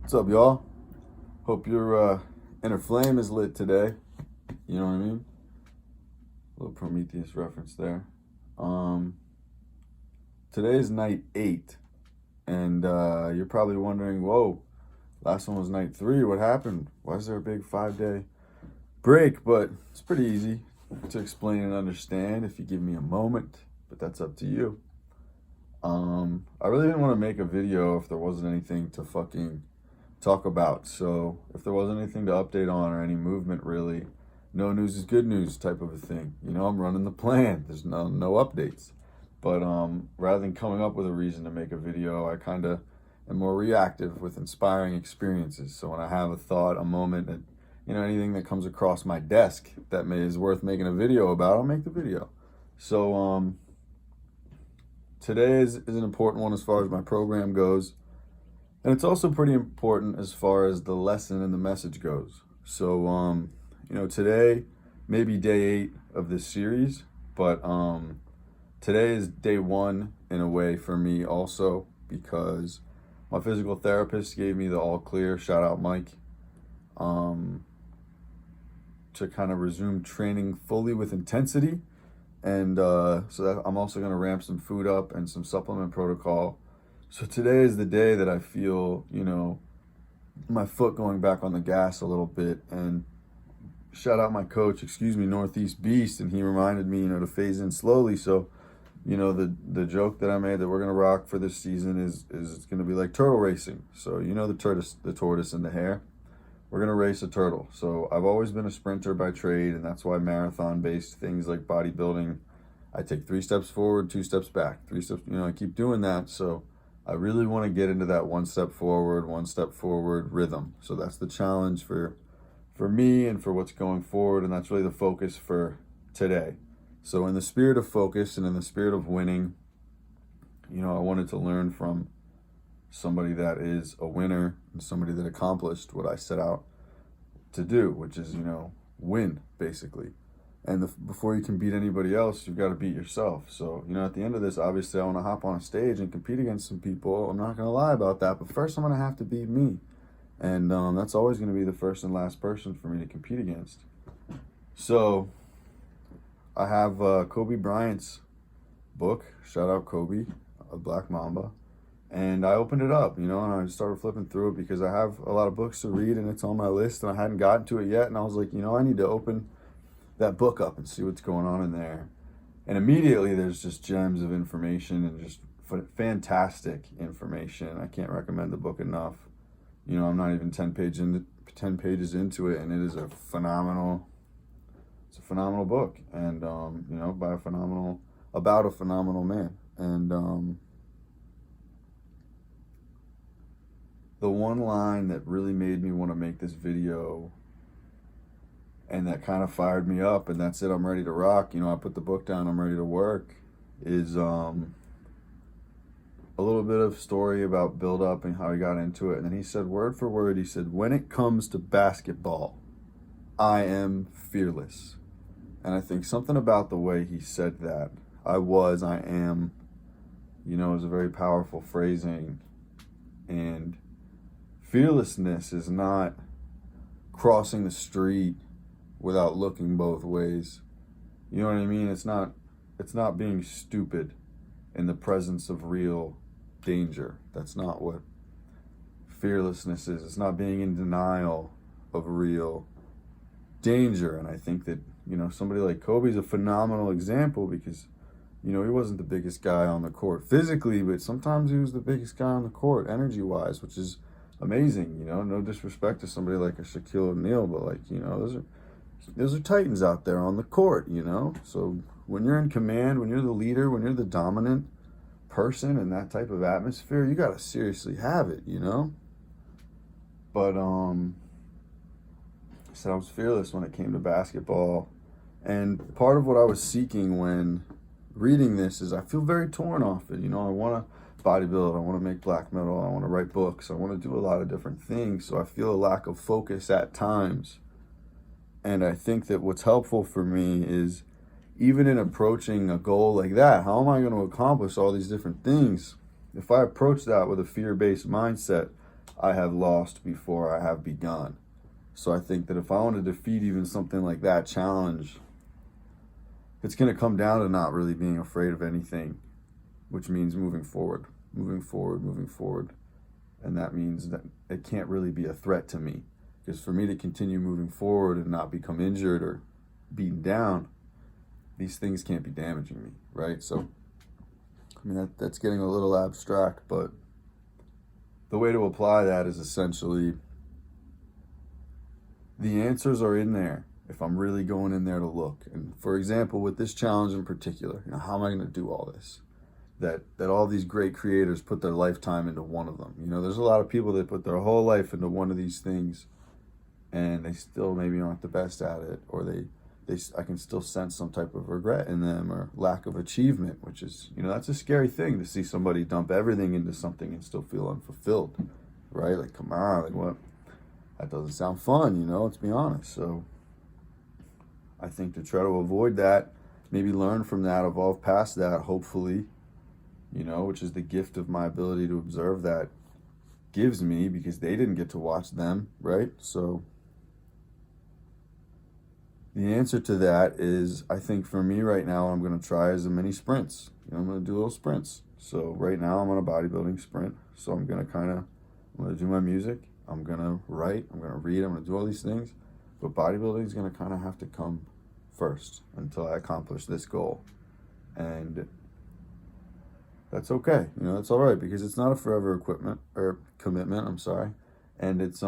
What's up, y'all? Hope your inner flame is lit today. You know what I mean? A little Prometheus reference there. Um, Today is night 8, and you're probably wondering, whoa, last one was night 3. What happened? Why is there a big 5-day break? But it's pretty easy to explain and understand if you give me a moment, but that's up to you. I really didn't want to make a video if there wasn't anything to fucking talk about. So if there wasn't anything to update on or any movement, really, no news is good news type of a thing. I'm running the plan. There's no updates. But rather than coming up with a reason to make a video, I kind of am more reactive with inspiring experiences. So when I have a thought, a moment, and anything that comes across my desk that is worth making a video about, I'll make the video. So today is an important one as far as my program goes. And it's also pretty important as far as the lesson and the message goes. So, today may be day 8 of this series, but today is day 1 in a way for me also, because my physical therapist gave me the all clear, shout out Mike, to kind of resume training fully with intensity. And so that I'm also going to ramp some food up and some supplement protocol. So today is the day that I feel, my foot going back on the gas a little bit. And shout out my coach, Northeast Beast, and he reminded me, to phase in slowly. So, the joke that I made that we're gonna rock for this season is it's gonna be like turtle racing. So the tortoise and the hare. We're gonna race a turtle. So I've always been a sprinter by trade, and that's why marathon-based things like bodybuilding, I take 3 steps forward, 2 steps back, 3 steps. I keep doing that. So I really want to get into that 1 step forward, 1 step forward rhythm. So that's the challenge for me and for what's going forward, and that's really the focus for today. So in the spirit of focus and in the spirit of winning, I wanted to learn from somebody that is a winner and somebody that accomplished what I set out to do, which is, win, basically. And before you can beat anybody else, you've got to beat yourself. So, at the end of this, obviously, I want to hop on a stage and compete against some people. I'm not going to lie about that. But first, I'm going to have to beat me. And that's always going to be the first and last person for me to compete against. So I have Kobe Bryant's book, shout out Kobe, Black Mamba. And I opened it up, and I started flipping through it because I have a lot of books to read and it's on my list and I hadn't gotten to it yet. And I was like, I need to open that book up and see what's going on in there. And immediately there's just gems of information and just fantastic information. I can't recommend the book enough. I'm not even 10 pages into it, and it is a phenomenal book. And about a phenomenal man. And the one line that really made me want to make this video and that kind of fired me up, and that's it, I'm ready to rock. I put the book down, I'm ready to work, is a little bit of story about build up and how he got into it. And then he said, word for word, he said, when it comes to basketball, I am fearless. And I think something about the way he said that, I am, is a very powerful phrasing. And fearlessness is not crossing the street without looking both ways. You know what I mean? It's not being stupid in the presence of real danger. That's not what fearlessness is. It's not being in denial of real danger. And I think that, somebody like Kobe's a phenomenal example because, he wasn't the biggest guy on the court physically, but sometimes he was the biggest guy on the court energy-wise, which is amazing. No disrespect to somebody like a Shaquille O'Neal, but those are titans out there on the court, So when you're in command, when you're the leader, when you're the dominant person in that type of atmosphere, you got to seriously have it, But I said I was fearless when it came to basketball. And part of what I was seeking when reading this is I feel very torn off it. I want to bodybuild, I want to make black metal, I want to write books, I want to do a lot of different things. So I feel a lack of focus at times. And I think that what's helpful for me is, even in approaching a goal like that, how am I going to accomplish all these different things? If I approach that with a fear-based mindset, I have lost before I have begun. So I think that if I want to defeat even something like that challenge, it's going to come down to not really being afraid of anything, which means moving forward, moving forward, moving forward. And that means that it can't really be a threat to me. Because for me to continue moving forward and not become injured or beaten down, these things can't be damaging me, right? So, I mean, that's getting a little abstract, but the way to apply that is essentially the answers are in there if I'm really going in there to look. And for example, with this challenge in particular, how am I going to do all this? That all these great creators put their lifetime into one of them. There's a lot of people that put their whole life into one of these things, and they still maybe aren't the best at it, or I can still sense some type of regret in them or lack of achievement, which is, that's a scary thing to see somebody dump everything into something and still feel unfulfilled, right? Like, come on, like what? That doesn't sound fun, let's be honest. So I think to try to avoid that, maybe learn from that, evolve past that, hopefully, which is the gift of my ability to observe that gives me, because they didn't get to watch them, right? So the answer to that is, I think for me right now, I'm going to try as many sprints. I'm going to do little sprints. So right now I'm on a bodybuilding sprint. So I'm going to do my music. I'm going to write. I'm going to read. I'm going to do all these things. But bodybuilding is going to kind of have to come first until I accomplish this goal. And that's okay. That's all right, because it's not a forever commitment, and it's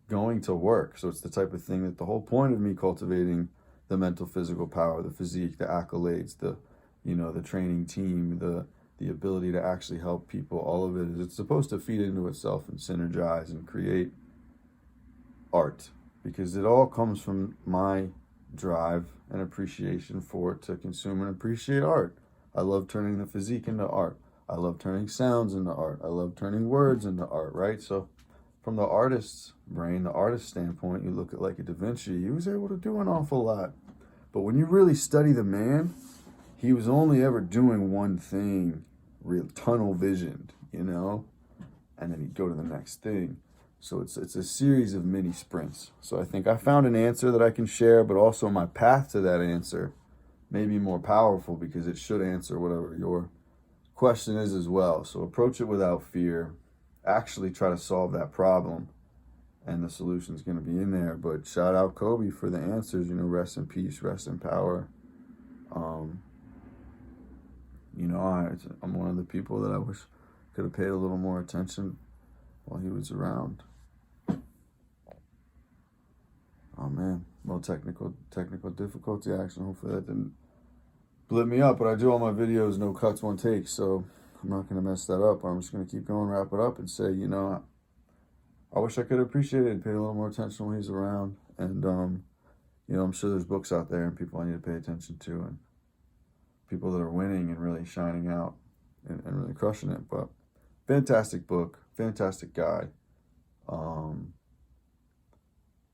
going to work. So it's the type of thing that the whole point of me cultivating the mental, physical power, the physique, the accolades, the training team, the ability to actually help people, all of it is, it's supposed to feed into itself and synergize and create art, because it all comes from my drive and appreciation for it to consume and appreciate art. I love turning the physique into art. I love turning sounds into art. I love turning words into art, right? So from the artist's brain, the artist's standpoint, you look at like a Da Vinci, he was able to do an awful lot. But when you really study the man, he was only ever doing one thing, real tunnel visioned, and then he'd go to the next thing. So it's a series of mini sprints. So I think I found an answer that I can share, but also my path to that answer may be more powerful, because it should answer whatever your question is as well. So approach it without fear. Actually try to solve that problem, and the solution is going to be in there. But shout out Kobe for the answers. Rest in peace, rest in power. I'm one of the people that I wish could have paid a little more attention while he was around. Oh man, well, technical difficulty action. Hopefully that didn't blip me up, but I do all my videos, no cuts, one take, so I'm not going to mess that up. I'm just going to keep going, wrap it up, and say, I wish I could have appreciated it and paid a little more attention when he's around. And, I'm sure there's books out there and people I need to pay attention to, and people that are winning and really shining out and really crushing it. But fantastic book, fantastic guy.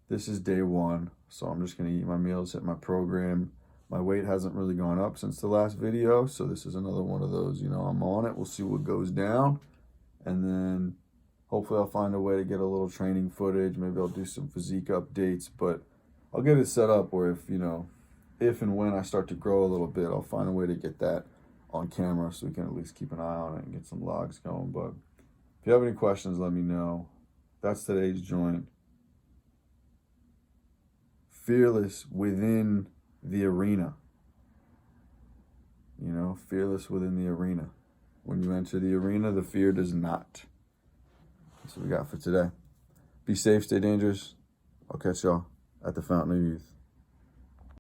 This is day one, so I'm just going to eat my meals, hit my program. My weight hasn't really gone up since the last video, so this is another one of those, I'm on it. We'll see what goes down, and then hopefully I'll find a way to get a little training footage. Maybe I'll do some physique updates, but I'll get it set up where if and when I start to grow a little bit, I'll find a way to get that on camera so we can at least keep an eye on it and get some logs going. But if you have any questions, let me know. That's today's joint. Fearless within the arena. Fearless within the arena. When you enter the arena, the fear does not. That's what we got for today. Be safe, stay dangerous. I'll catch y'all at the Fountain of Youth.